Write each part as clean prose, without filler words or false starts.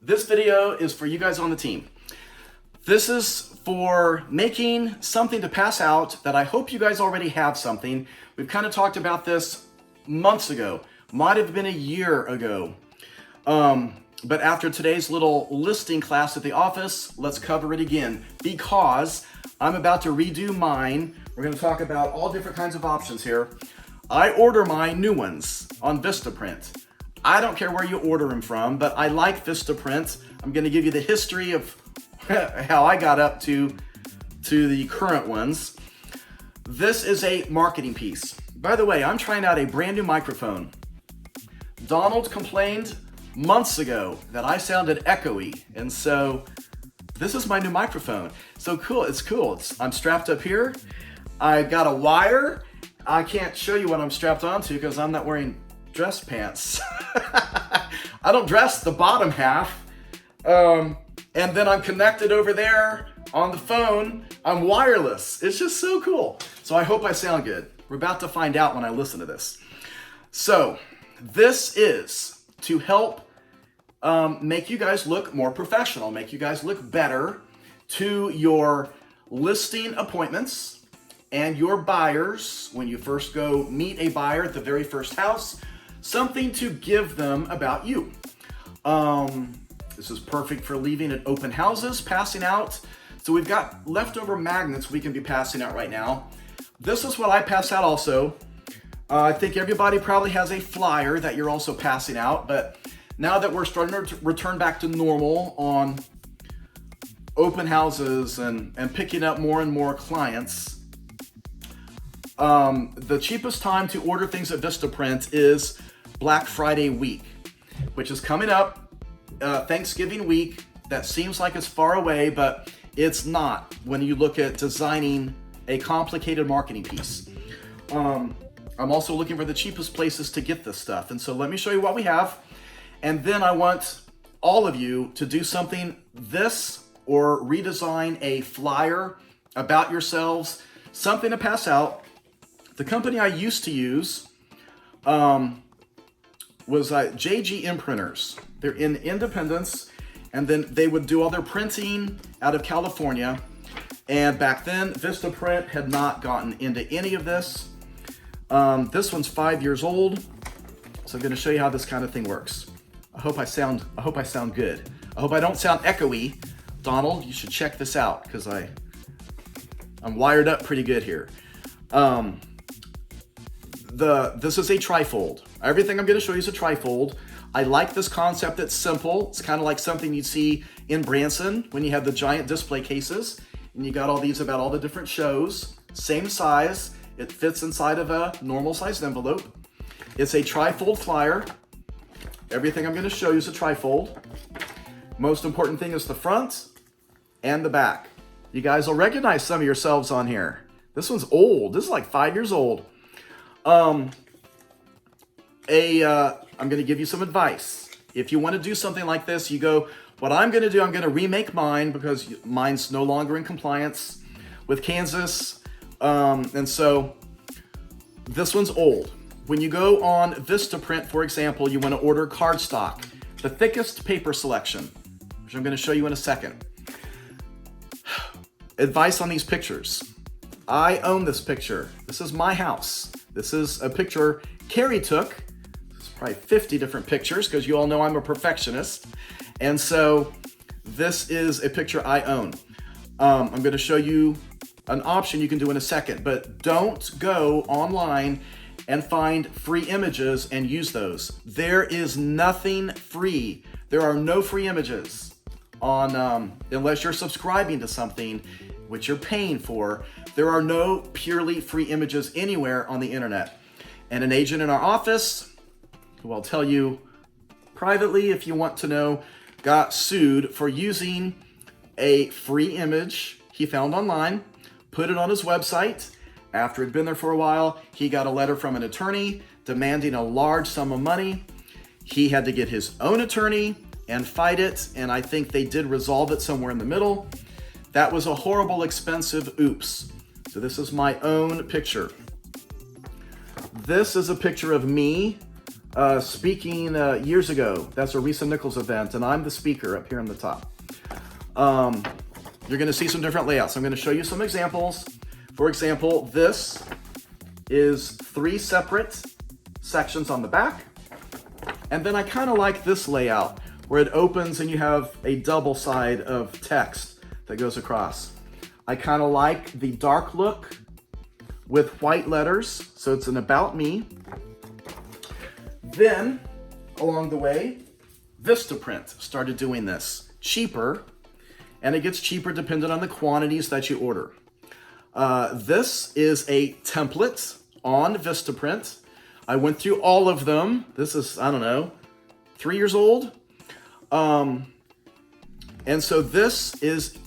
This video is for you guys on the team. This is for making something to pass out that I hope you guys already have something. We've kind of talked about this months ago, might have been a year ago. But after today's little listing class at the office, let's cover it again because I'm about to redo mine. We're going to talk about all different kinds of options here. I order my new ones on Vistaprint. I don't care where you order them from, but I like Vistaprint. I'm going to give you the history of how I got up to the current ones. This is a marketing piece. By the way, I'm trying out a brand new microphone. Donald complained months ago that I sounded echoey, and so this is my new microphone. So cool, it's cool. I'm strapped up here. I got a wire. I can't show you what I'm strapped onto because I'm not wearing dress pants. I don't dress the bottom half. And then I'm connected over there on the phone. I'm wireless. It's just so cool. So I hope I sound good. We're about to find out when I listen to this. So this is to help make you guys look more professional, make you guys look better to your listing appointments and your buyers when you first go meet a buyer at the very first house, something to give them about you. This is perfect for leaving at open houses, passing out. So we've got leftover magnets we can be passing out right now. This is what I pass out also. I think everybody probably has a flyer that you're also passing out, but now that we're starting to return back to normal on open houses and picking up more and more clients, the cheapest time to order things at Vistaprint is Black Friday week, which is coming up, Thanksgiving week. That seems like it's far away, but it's not when you look at designing a complicated marketing piece. I'm also looking for the cheapest places to get this stuff. And so let me show you what we have. And then I want all of you to do something this or redesign a flyer about yourselves, something to pass out. The company I used to use was JG Imprinters. They're in Independence, and then they would do all their printing out of California. And back then, Vistaprint had not gotten into any of this. This one's 5 years old, so I'm going to show you how this kind of thing works. I hope I sound good. I hope I don't sound echoey. Donald, you should check this out because I'm wired up pretty good here. This is a TriFold. Everything I'm going to show you is a TriFold. I like this concept. It's simple. It's kind of like something you'd see in Branson when you have the giant display cases and you got all these about all the different shows. Same size. It fits inside of a normal sized envelope. It's a TriFold flyer. Everything I'm going to show you is a TriFold. Most important thing is the front and the back. You guys will recognize some of yourselves on here. This one's old. This is like 5 years old. I'm going to give you some advice. If you want to do something like this, you go, what I'm going to do, I'm going to remake mine because mine's no longer in compliance with Kansas. And so this one's old. When you go on Vistaprint, for example, you want to order cardstock, the thickest paper selection, which I'm going to show you in a second. Advice on these pictures. I own this picture. This is my house. This is a picture Carrie took. There's probably 50 different pictures because you all know I'm a perfectionist. And so this is a picture I own. I'm going to show you an option you can do in a second, but don't go online and find free images and use those. There is nothing free. There are no free images on, unless you're subscribing to something which you're paying for. There are no purely free images anywhere on the internet. And an agent in our office, who I'll tell you privately if you want to know, got sued for using a free image he found online, put it on his website. After it'd been there for a while, he got a letter from an attorney demanding a large sum of money. He had to get his own attorney and fight it, and I think they did resolve it somewhere in the middle. That was a horrible, expensive oops. So this is my own picture. This is a picture of me speaking years ago. That's a Risa Nichols event, and I'm the speaker up here on the top. You're going to see some different layouts. I'm going to show you some examples. For example, this is 3 separate sections on the back. And then I kind of like this layout where it opens and you have a double side of text that goes across. I kind of like the dark look with white letters, so it's an about me. Then, along the way, Vistaprint started doing this. Cheaper, and it gets cheaper depending on the quantities that you order. This is a template on Vistaprint. I went through all of them. This is, I don't know, 3 years old. And so this is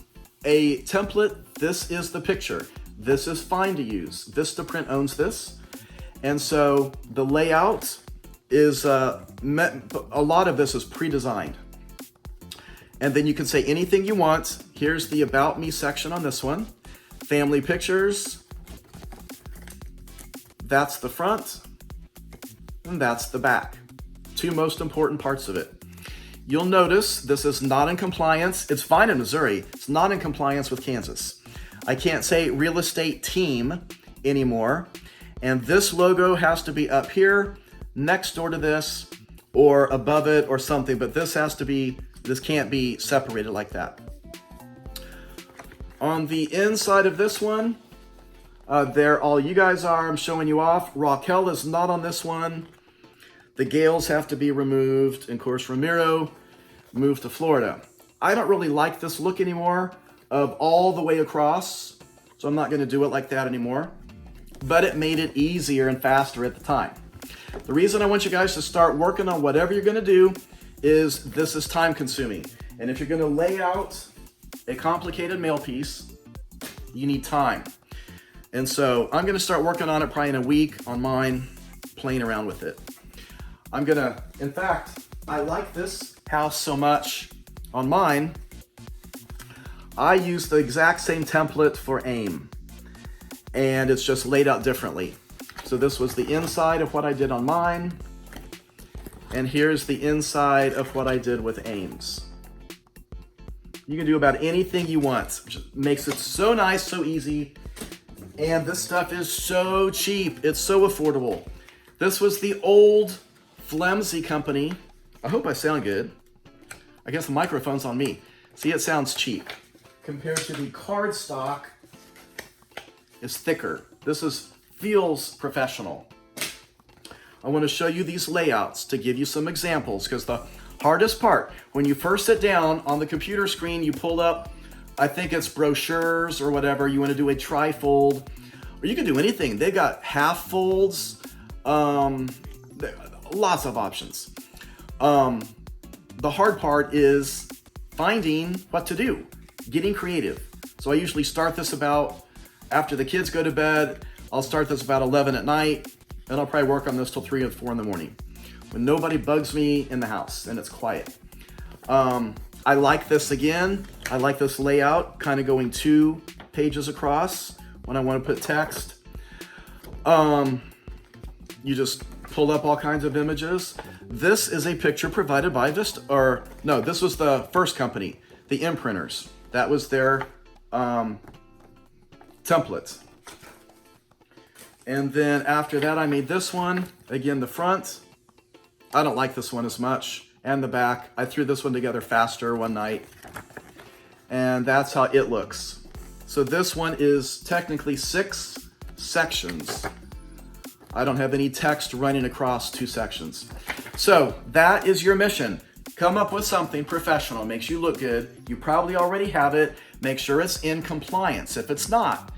a template. This is the picture. This is fine to use. Vistaprint owns this. And so the layout is, a lot of this is pre-designed. And then you can say anything you want. Here's the About Me section on this one. Family pictures. That's the front. And that's the back. 2 most important parts of it. You'll notice this is not in compliance. It's fine in Missouri. It's not in compliance with Kansas. I can't say real estate team anymore. And this logo has to be up here, next door to this, or above it or something. But this can't be separated like that. On the inside of this one, there all you guys are. I'm showing you off. Raquel is not on this one. The Gales have to be removed. And of course, Ramiro moved to Florida. I don't really like this look anymore of all the way across, so I'm not going to do it like that anymore. But it made it easier and faster at the time. The reason I want you guys to start working on whatever you're going to do is this is time consuming. And if you're going to lay out a complicated mail piece, you need time. And so I'm going to start working on it probably in a week on mine, playing around with it. In fact, I like this house so much on mine. I use the exact same template for AIM, and it's just laid out differently. So this was the inside of what I did on mine, and here's the inside of what I did with AIM's. You can do about anything you want, which makes it so nice, so easy, and this stuff is so cheap. It's so affordable. This was the old flimsy company. I hope I sound good. I guess the microphone's on me. See, it sounds cheap. Compared to the cardstock, it's thicker. This feels professional. I want to show you these layouts to give you some examples, because the hardest part, when you first sit down on the computer screen, you pull up, I think it's brochures or whatever, you want to do a TriFold, or you can do anything. They've got half folds, lots of options. The hard part is finding what to do, getting creative. So I usually start this about after the kids go to bed. I'll start this about 11 at night, and I'll probably work on this till 3 or 4 in the morning when nobody bugs me in the house and it's quiet. I like this again. I like this layout, kind of going 2 pages across when I want to put text. You just pull up all kinds of images. This is a picture provided by this was the first company, the Imprinters. That was their template. And then after that, I made this one. Again, the front. I don't like this one as much. And the back. I threw this one together faster one night. And that's how it looks. So this one is technically 6 sections. I don't have any text running across 2 sections. So that is your mission. Come up with something professional, makes you look good. You probably already have it. Make sure it's in compliance. If it's not,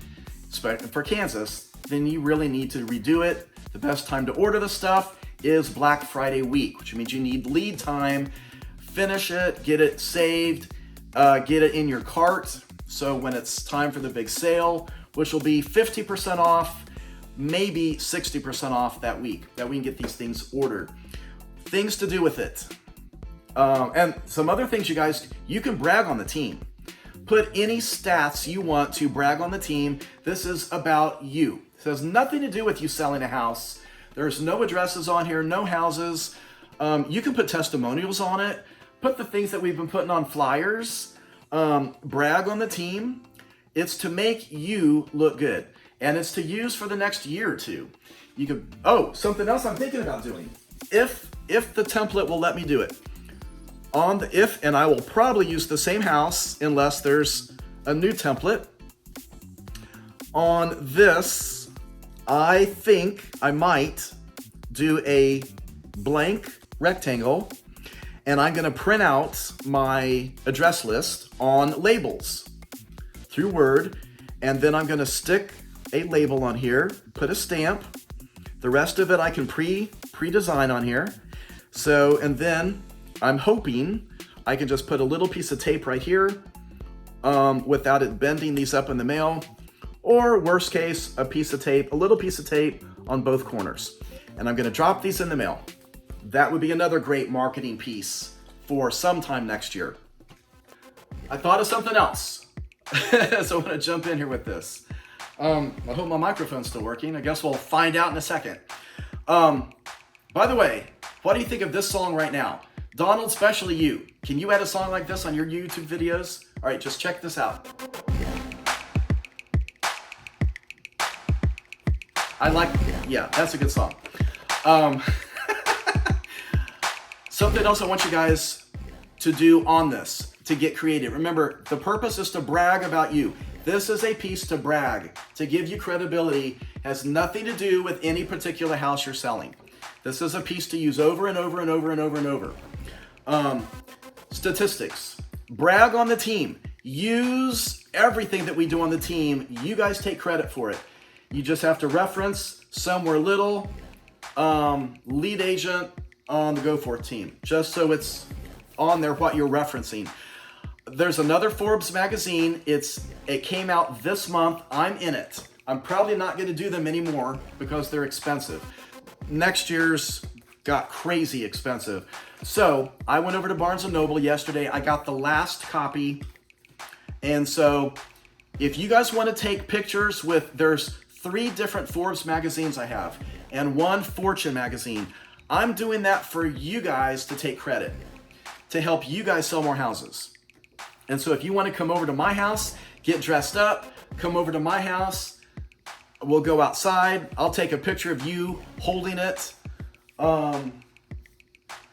for Kansas, then you really need to redo it. The best time to order the stuff is Black Friday week, which means you need lead time. Finish it, get it saved, get it in your cart. So when it's time for the big sale, which will be 50% off, maybe 60% off that week, that we can get these things ordered. Things to do with it. And some other things, you guys, you can brag on the team. Put any stats you want to brag on the team. This is about you. This has nothing to do with you selling a house. There's no addresses on here, no houses. You can put testimonials on it, put the things that we've been putting on flyers, brag on the team. It's to make you look good, and it's to use for the next year or two. You could, oh, something else I'm thinking about doing. If the template will let me do it. And I will probably use the same house unless there's a new template. On this, I think I might do a blank rectangle, and I'm gonna print out my address list on labels through Word, and then I'm gonna stick a label on here, put a stamp. The rest of it I can pre-design on here. So, and then I'm hoping I can just put a little piece of tape right here without it bending these up in the mail, or worst case, a little piece of tape on both corners. And I'm gonna drop these in the mail. That would be another great marketing piece for sometime next year. I thought of something else. So I'm gonna jump in here with this. I hope my microphone's still working. I guess we'll find out in a second. By the way, what do you think of this song right now? Donald, especially you. Can you add a song like this on your YouTube videos? All right, just check this out. Yeah, that's a good song. Something else I want you guys to do on this, to get creative. Remember, the purpose is to brag about you. This is a piece to brag, to give you credibility. Has nothing to do with any particular house you're selling. This is a piece to use over and over and over and over and over. Statistics. Brag on the team. Use everything that we do on the team. You guys take credit for it. You just have to reference somewhere little, lead agent on the Go Forth team, just so it's on there what you're referencing. There's another Forbes magazine. It came out this month. I'm in it. I'm probably not going to do them anymore because they're expensive. Next year's got crazy expensive. So I went over to Barnes & Noble yesterday. I got the last copy. And so if you guys want to take pictures there's 3 different Forbes magazines I have and 1 Fortune magazine. I'm doing that for you guys to take credit, to help you guys sell more houses. And so if you want to come over to my house, get dressed up, come over to my house, we'll go outside. I'll take a picture of you holding it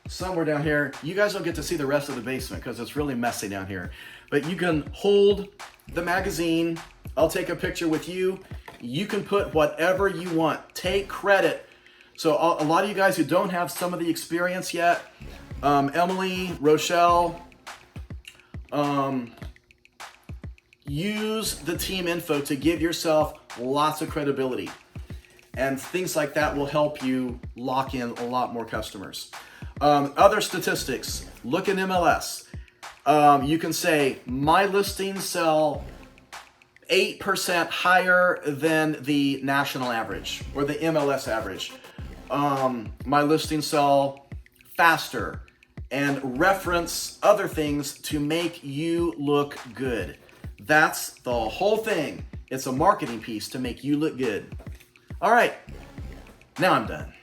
somewhere down here. You guys don't get to see the rest of the basement because it's really messy down here. But you can hold the magazine. I'll take a picture with you. You can put whatever you want. Take credit. So a lot of you guys who don't have some of the experience yet, Emily, Rochelle, use the team info to give yourself lots of credibility. And things like that will help you lock in a lot more customers. Other statistics, look in MLS. You can say, my listings sell 8% higher than the national average or the MLS average. My listings sell faster, and reference other things to make you look good. That's the whole thing. It's a marketing piece to make you look good. All right, now I'm done.